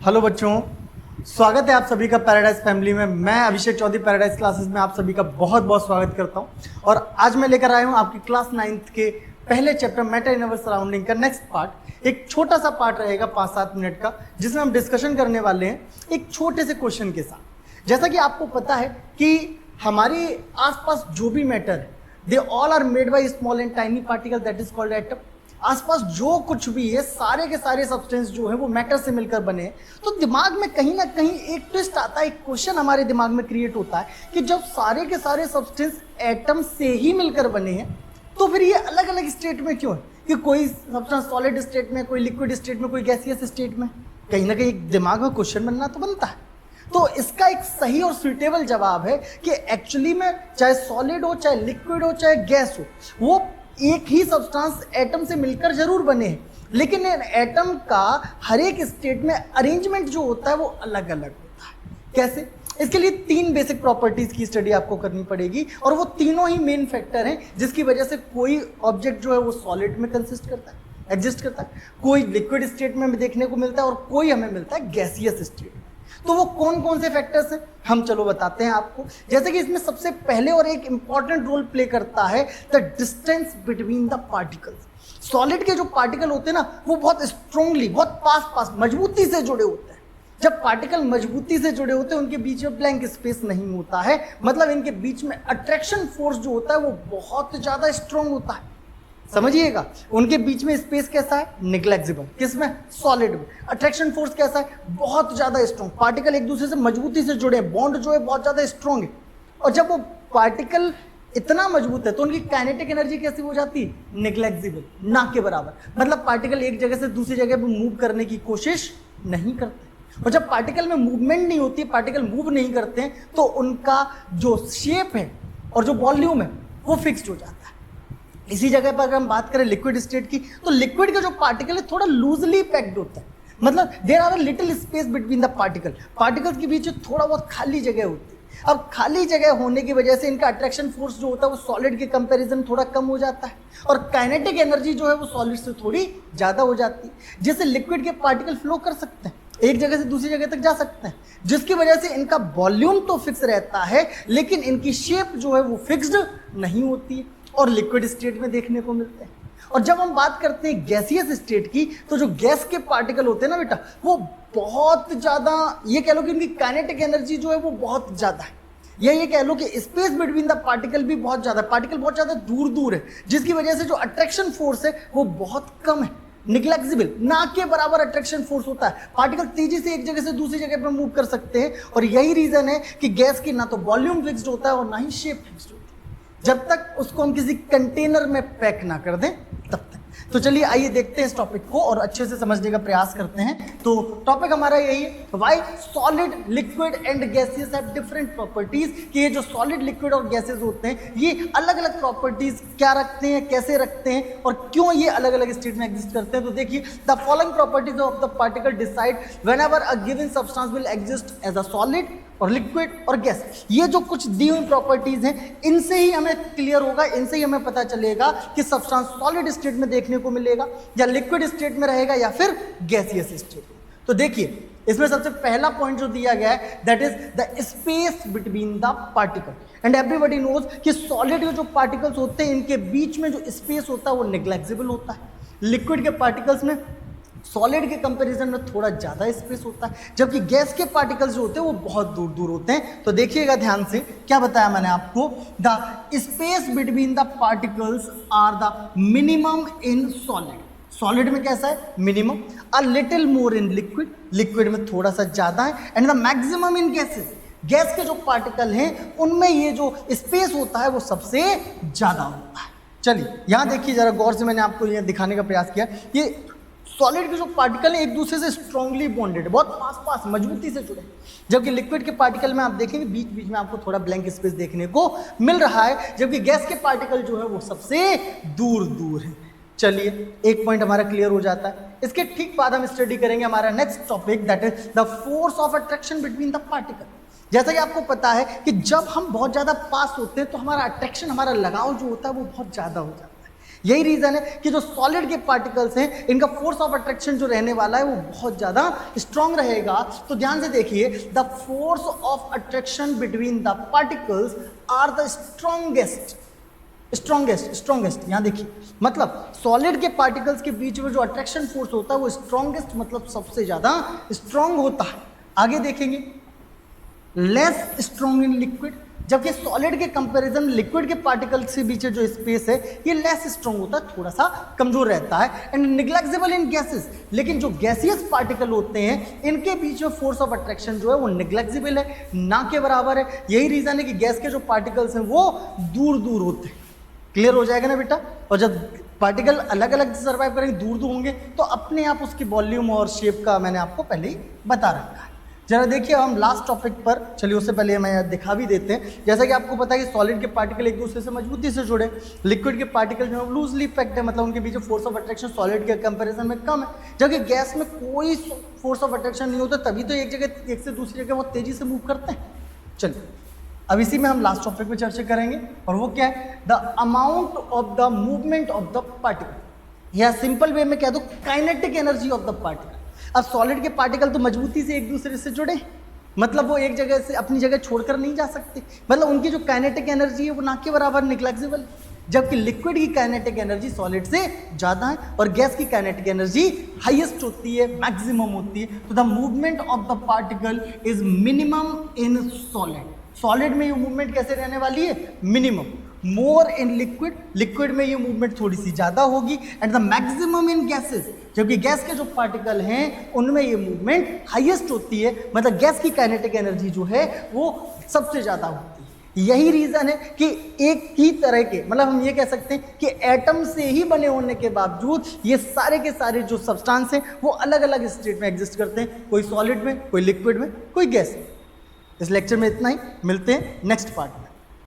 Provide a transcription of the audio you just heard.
Hello बच्चों, स्वागत है आप सभी का पैराडाइज फैमिली में। मैं अभिषेक चौधरी पैराडाइज क्लासेस में आप सभी का बहुत बहुत स्वागत करता हूं। और आज मैं लेकर आया हूं आपकी क्लास 9th के पहले chapter matter in our surrounding का नेक्स्ट पार्ट। एक छोटा सा पार्ट रहेगा 5-7 मिनट का, जिसमें हम डिस्कशन करने वाले हैं एक छोटे से क्वेश्चन के साथ। जैसा कि आपको पता है कि हमारे आसपास जो भी मैटर है, they all are made by small and tiny particle, that is called atom. आसपास जो कुछ भी है, सारे के सारे सब्सटेंस जो है वो मैटर से मिलकर बने हैं। तो दिमाग में कहीं ना कहीं एक ट्विस्ट आता है, एक क्वेश्चन हमारे दिमाग में क्रिएट होता है कि जब सारे के सारे सब्सटेंस एटम से ही मिलकर बने हैं, तो फिर ये अलग अलग स्टेट में क्यों है? कि कोई सब्सटेंस सॉलिड स्टेट में, कोई लिक्विड स्टेट में, कोई गैसियस स्टेट में। कहीं ना कहीं दिमाग में क्वेश्चन बनना तो बनता है। तो इसका एक सही और सुइटेबल जवाब है कि एक्चुअली में चाहे सॉलिड हो, चाहे लिक्विड हो, चाहे गैस हो, वो एक ही सब्सटेंस एटम से मिलकर जरूर बने हैं, लेकिन एटम का हर एक स्टेट में अरेंजमेंट जो होता है वो अलग अलग होता है। कैसे? इसके लिए 3 बेसिक प्रॉपर्टीज की स्टडी आपको करनी पड़ेगी, और वो तीनों ही मेन फैक्टर हैं जिसकी वजह से कोई ऑब्जेक्ट जो है वो सॉलिड में कंसिस्ट करता है, एग्जिस्ट करता है, कोई लिक्विड स्टेट में भी देखने को मिलता है, और कोई हमें मिलता है गैसियस स्टेट में। तो वो कौन कौन से फैक्टर्स हैं हम चलो बताते हैं आपको। जैसे कि इसमें सबसे पहले और एक इंपॉर्टेंट रोल प्ले करता है the distance between the particles. Solid के जो पार्टिकल होते हैं ना, वो बहुत स्ट्रांगली, बहुत पास मजबूती से जुड़े होते हैं। जब पार्टिकल मजबूती से जुड़े होते हैं, उनके बीच में ब्लैंक स्पेस नहीं होता है, मतलब इनके बीच में अट्रैक्शन फोर्स जो होता है वो बहुत ज्यादा स्ट्रांग होता है। समझिएगा, उनके बीच में स्पेस कैसा है? निग्लेक्सिबल। किसमें? सॉलिड में। अट्रैक्शन फोर्स कैसा है? बहुत ज्यादा स्ट्रॉन्ग। पार्टिकल एक दूसरे से मजबूती से जुड़े हैं, बॉन्ड जो है बहुत ज्यादा स्ट्रॉन्ग है। और जब वो पार्टिकल इतना मजबूत है तो उनकी काइनेटिक एनर्जी कैसी हो जाती है? निग्लेक्सिबल, ना के बराबर। मतलब पार्टिकल एक जगह से दूसरी जगह पर मूव करने की कोशिश नहीं करते। और जब पार्टिकल में मूवमेंट नहीं होती, पार्टिकल मूव नहीं करते हैं, तो उनका जो शेप है और जो वॉल्यूम है वो फिक्स्ड हो जाता है। इसी जगह पर अगर हम बात करें लिक्विड स्टेट की, तो लिक्विड का जो पार्टिकल है थोड़ा लूजली पैक्ड होता है, मतलब there are a little space between the particle. Particles के बीच थोड़ा बहुत खाली जगह होती है। अब खाली जगह होने की वजह से इनका अट्रैक्शन फोर्स जो होता है वो सॉलिड के कंपैरिजन थोड़ा कम हो जाता है, और काइनेटिक एनर्जी जो है वो सॉलिड से थोड़ी ज्यादा हो जाती है, जिससे लिक्विड के पार्टिकल फ्लो कर सकते हैं, एक जगह से दूसरी जगह तक जा सकते हैं, जिसकी वजह से इनका वॉल्यूम तो फिक्स रहता है, लेकिन इनकी शेप जो है वो फिक्स्ड नहीं होती है, और लिक्विड स्टेट में देखने को मिलते हैं। और जब हम बात करते हैं गैसियस स्टेट की, तो जो गैस के पार्टिकल होते हैं ना बेटा, वो बहुत ज्यादा, ये कह लो कि इनकी काइनेटिक एनर्जी जो है वो बहुत ज्यादा है, या ये कह लो कि स्पेस बिटवीन द पार्टिकल भी बहुत ज्यादा, पार्टिकल बहुत ज्यादा दूर दूर है, जिसकी वजह से जो अट्रैक्शन फोर्स है वो बहुत कम है, निग्लेक्सिबल, ना के बराबर अट्रैक्शन फोर्स होता है। पार्टिकल तेजी से एक जगह से दूसरी जगह पर मूव कर सकते हैं, और यही रीजन है कि गैस की ना तो वॉल्यूम फिक्स्ड होता है और ना ही शेप फिक्स्ड होता है, जब तक उसको हम किसी कंटेनर में पैक ना कर दें तब तक। तो चलिए आइए देखते हैं इस टॉपिक को और अच्छे से समझने का प्रयास करते हैं। तो टॉपिक हमारा यही है, why solid, liquid and gases have different properties. कि ये जो सॉलिड, लिक्विड और गैसेस होते हैं ये अलग अलग प्रॉपर्टीज क्या रखते हैं, कैसे रखते हैं, और क्यों ये अलग अलग स्टेट में एग्जिस्ट करते हैं। तो देखिए, the following properties of the particle decide whenever a given substance will exist as a solid और लिक्विड और गैस। ये जो कुछ दी हुई प्रॉपर्टीज हैं, इनसे ही हमें क्लियर होगा, इनसे ही हमें पता चलेगा कि सब्सटेंस सॉलिड स्टेट में देखने को मिलेगा, या लिक्विड स्टेट में रहेगा, या फिर गैसियस स्टेट में। तो देखिए, इसमें सबसे पहला पॉइंट जो दिया गया है, that is the space between the particle. And everybody knows कि सॉलिड के जो पार्टिकल्स होते हैं, इनके बीच में जो स्पेस होता है वो निग्लेक्सिबल होता है। लिक्विड के पार्टिकल्स में सॉलिड के कंपैरिजन में थोड़ा ज्यादा स्पेस होता है, जबकि गैस के पार्टिकल्स जो होते हैं वो बहुत दूर दूर होते हैं। तो देखिएगा ध्यान से, क्या बताया मैंने आपको, the space between the particles are the minimum in solid. Solid में कैसा है? Minimum. A little more in liquid, liquid में थोड़ा सा ज्यादा है। And the maximum in gases, gas के जो पार्टिकल हैं उनमें ये जो स्पेस होता है वो सबसे ज्यादा होता है। चलिए यहां देखिए जरा गौर से, मैंने आपको ये दिखाने का प्रयास किया। ये सॉलिड के जो पार्टिकल हैं एक दूसरे से स्ट्रांगली बॉन्डेड, बहुत पास मजबूती से जुड़े, जबकि लिक्विड के पार्टिकल में आप देखेंगे बीच बीच में आपको थोड़ा ब्लैंक स्पेस देखने को मिल रहा है, जबकि गैस के पार्टिकल जो है वो सबसे दूर दूर है। चलिए एक पॉइंट हमारा क्लियर हो जाता है। इसके ठीक बाद हम स्टडी करेंगे हमारा next topic, that is the force of attraction between the particle. जैसा कि आपको पता है कि जब हम बहुत ज्यादा पास होते हैं तो हमारा अट्रैक्शन, हमारा लगाव जो होता है वो बहुत ज्यादा हो जाता है। यही रीजन है कि जो सॉलिड के पार्टिकल्स हैं इनका फोर्स ऑफ अट्रैक्शन जो रहने वाला है वो बहुत ज्यादा स्ट्रांग रहेगा। तो ध्यान से देखिए, the force of attraction between the particles are the strongest. यहां देखिए, मतलब सॉलिड के पार्टिकल्स के बीच में जो अट्रैक्शन फोर्स होता है वो स्ट्रॉन्गेस्ट मतलब सबसे ज्यादा स्ट्रांग होता है। आगे देखेंगे, लेस स्ट्रांग इन लिक्विड, जबकि सॉलिड के कंपैरिजन लिक्विड के पार्टिकल से बीच जो स्पेस है ये लेस स्ट्रांग होता है, थोड़ा सा कमजोर रहता है। एंड निग्लेक्सिबल इन गैसेस, लेकिन जो गैसियस पार्टिकल होते हैं इनके बीच में फोर्स ऑफ अट्रैक्शन जो है वो निग्लेक्सिबल है, ना के बराबर है। यही रीजन है कि गैस के जो पार्टिकल्स हैं वो दूर दूर होते हैं। क्लियर हो जाएगा ना बेटा? और जब पार्टिकल अलग अलग सर्वाइव करेंगे, दूर दूर होंगे, तो अपने आप उसकी वॉल्यूम और शेप का मैंने आपको पहले ही बता रखा है। जरा देखिए, हम लास्ट टॉपिक पर चलिए, उससे पहले मैं दिखा भी देते हैं। जैसा कि आपको पता है कि सॉलिड के पार्टिकल एक दूसरे से मजबूती से जुड़े, लिक्विड के पार्टिकल जो है लूजली पैक्ड है, मतलब उनके बीच फोर्स ऑफ अट्रैक्शन सॉलिड के कंपैरिजन में कम है। जबकि गैस में कोई फोर्स ऑफ अट्रैक्शन नहीं होता, तभी तो एक जगह एक से दूसरी जगह बहुत तेजी से मूव करते हैं। चलिए, अब इसी में हम लास्ट टॉपिक पे चर्चा करेंगे, और वो क्या है? The amount of the movement of the particle, या सिंपल वे में कह दो kinetic energy of the particle. अब सॉलिड के पार्टिकल तो मजबूती से एक दूसरे से जुड़े, मतलब वो एक जगह से अपनी जगह छोड़कर नहीं जा सकते, मतलब उनकी जो काइनेटिक एनर्जी है वो ना के बराबर निग्लेक्सिबल। जबकि लिक्विड की काइनेटिक एनर्जी सॉलिड से ज़्यादा है, और गैस की काइनेटिक एनर्जी हाईएस्ट होती है, मैक्सिमम होती है। तो the movement of the particle is minimum in solid. Solid में ये मूवमेंट कैसे रहने वाली है? Minimum. More in liquid, liquid में ये मूवमेंट थोड़ी सी ज़्यादा होगी। And the maximum in gases, जबकि गैस के जो पार्टिकल हैं उनमें ये मूवमेंट हाईएस्ट होती है, मतलब गैस की काइनेटिक एनर्जी जो है वो सबसे ज़्यादा होती है। यही रीज़न है कि एक ही तरह के, मतलब हम ये कह सकते हैं कि एटम से ही बने होने के बावजूद ये सारे के सारे जो सब्सटेंस हैं वो अलग अलग स्टेट में एग्जिस्ट करते हैं, कोई सॉलिड में, कोई लिक्विड में, कोई गैस में। इस लेक्चर में इतना ही, मिलते हैं नेक्स्ट पार्ट में।